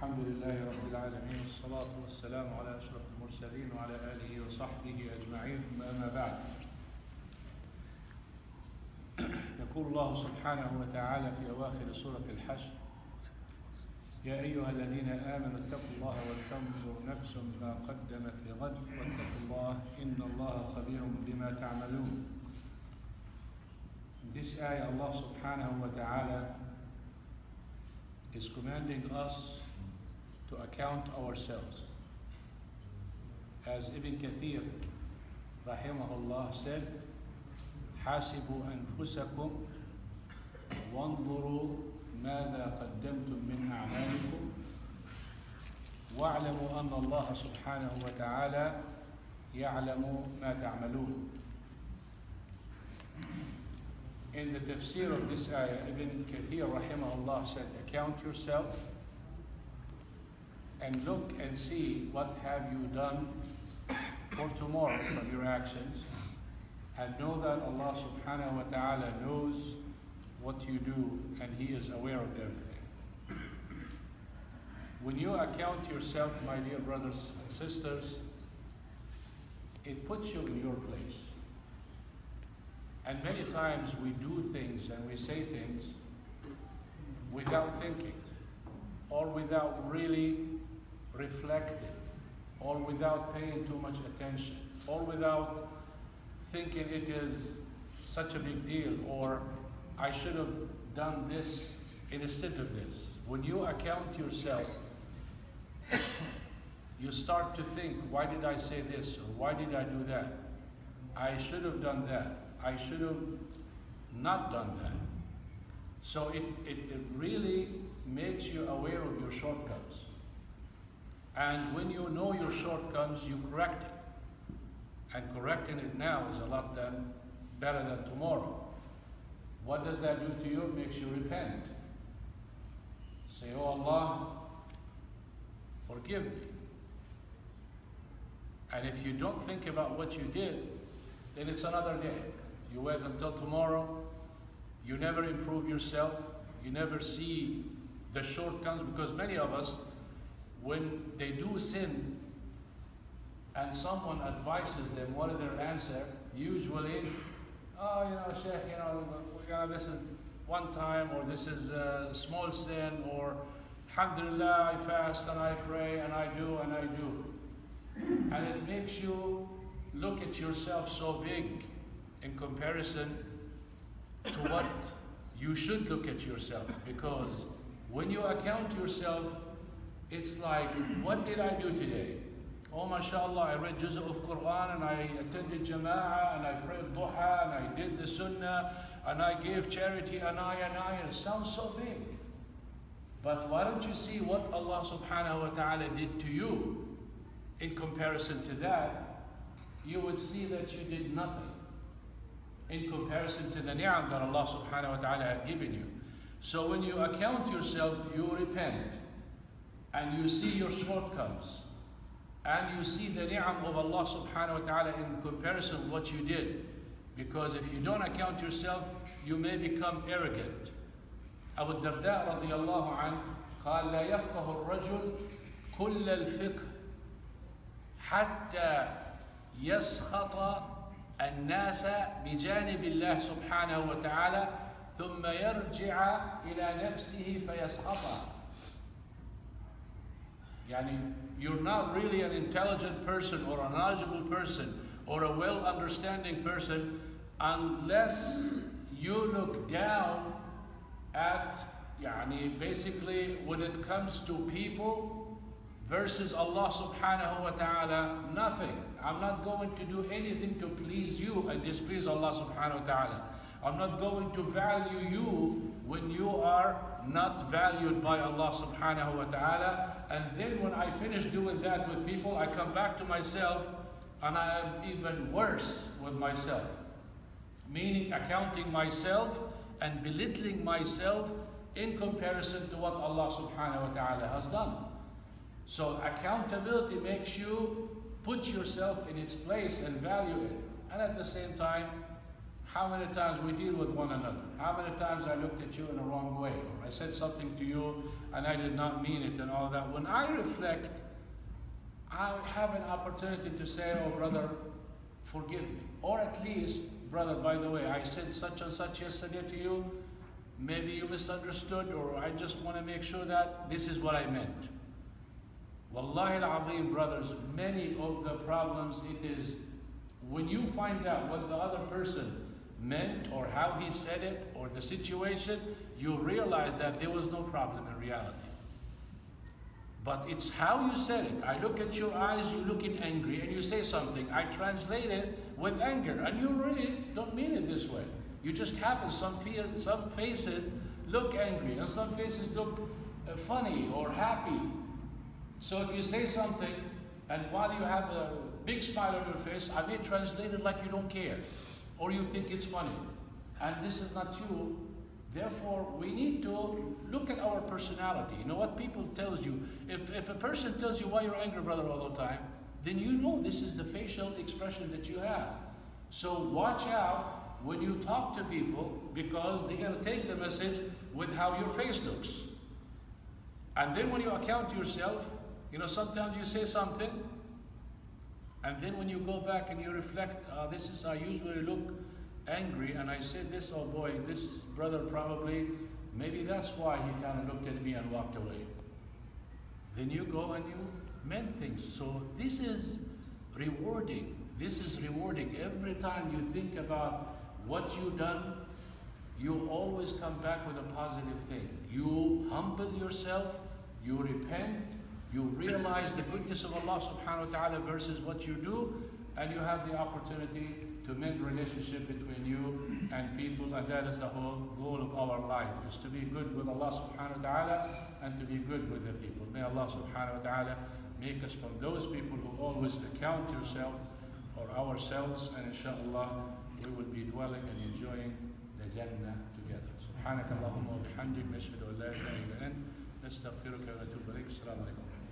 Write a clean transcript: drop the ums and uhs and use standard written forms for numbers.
الحمد لله رب العالمين والصلاة والسلام على أشرف المرسلين وعلى آله وصحبه أجمعين ثم أما بعد. يقول الله سبحانه وتعالى في أواخر سورة الحشر: يا أيها الذين آمنوا اتقوا الله ولتنظر نفس ما قدمت لغد واتقوا الله إن الله خبير بما تعملون. In this ayah, Allah subhanahu wa ta'ala is commanding us to account ourselves. As Ibn Kathir rahimahullah said, حاسبوا أنفسكم وانظروا ماذا قدمتم من أعمالكم واعلموا أن الله سبحانه وتعالى يعلم ما تعملون. In the tafsir of this ayah, Ibn Kathir rahimahullah said, account yourself and look and see what have you done for tomorrow from your actions, and know that Allah subhanahu wa ta'ala knows what you do and He is aware of everything. When you account yourself, my dear brothers and sisters, it puts you in your place. And many times we do things and we say things without thinking, or without really reflecting, or without paying too much attention, or without thinking it is such a big deal, or I should have done this instead of this. When you account yourself, you start to think, why did I say this, or why did I do that? I should have done that. I should have not done that. So it really makes you aware of your shortcomings. And when you know your shortcomings, you correct it. And correcting it now is a lot better than tomorrow. What does that do to you? It makes you repent. Say, oh Allah, forgive me. And if you don't think about what you did, then it's another day. You wait until tomorrow, you never improve yourself, you never see the shortcomings, because many of us, when they do sin and someone advises them, what is their answer? Usually, oh, Sheikh, this is one time, or this is a small sin, or alhamdulillah, I fast and I pray and I do and I do. And it makes you look at yourself so big in comparison to what you should look at yourself. Because when you account yourself, it's like, what did I do today? Oh, mashallah, I read juz of Quran, and I attended jama'ah, and I prayed duha, and I did the sunnah, and I gave charity, and it sounds so big. But why don't you see what Allah subhanahu wa ta'ala did to you? In comparison to that, you would see that you did nothing in comparison to the ni'am that Allah subhanahu wa ta'ala had given you. So when you account yourself, you repent, and you see your shortcomings, and you see the ni'am of Allah subhanahu wa ta'ala in comparison with what you did. Because if you don't account yourself, you may become arrogant. Abu Darda radiyallahu anhu قال لا يفقه الرجل كل الفقه حتى يسخط الناس بجانب الله سبحانه وتعالى ثم يرجع إلى نفسه فيسخطها. يعني, you're not really an intelligent person or a knowledgeable person or a well-understanding person unless you look down at, basically when it comes to people versus Allah subhanahu wa ta'ala, nothing. I'm not going to do anything to please you and displease Allah subhanahu wa ta'ala. I'm not going to value you when you are not valued by Allah subhanahu wa ta'ala. And then when I finish doing that with people, I come back to myself and I am even worse with myself. Meaning accounting myself and belittling myself in comparison to what Allah subhanahu wa ta'ala has done. So accountability makes you put yourself in its place and value it. And at the same time, How many times we deal with one another? How many times I looked at you in the wrong way, or I said something to you and I did not mean it and all that. When I reflect, I have an opportunity to say, oh brother, forgive me. Or at least, brother, by the way, I said such and such yesterday to you, maybe you misunderstood, or I just want to make sure that this is what I meant. Wallahi al-azim, brothers, many of the problems, it is when you find out what the other person meant or how he said it or the situation, you realize that there was no problem in reality. But it's how you said it. I look at your eyes, you're looking angry, and you say something. I translate it with anger, and you really don't mean it this way. You just happen, some faces look angry, and some faces look funny or happy. So if you say something, and while you have a big smile on your face, I may translate it like you don't care, or you think it's funny. And this is not you. Therefore, we need to look at our personality. You know what people tells you. If a person tells you why you're angry, brother, all the time, then you know this is the facial expression that you have. So watch out when you talk to people, because they're going to take the message with how your face looks. And then when you account to yourself, you know, sometimes you say something, and then when you go back and you reflect, I usually look angry, and I said this, oh boy, this brother probably, maybe that's why he kind of looked at me and walked away. Then you go and you mend things. So this is rewarding. This is rewarding. Every time you think about what you've done, you always come back with a positive thing. You humble yourself, you repent, you realize the goodness of Allah subhanahu wa ta'ala versus what you do, and you have the opportunity to mend relationship between you and people, and that is the whole goal of our life, is to be good with Allah subhanahu wa ta'ala and to be good with the people. May Allah subhanahu wa ta'ala make us from those people who always account yourself or ourselves, and inshallah we will be dwelling and enjoying the Jannah together. سبحانك اللهم وبحمدك نشهد أن لا إله إلا أنت نستغفرك ونتوب إليك. السلام عليكم.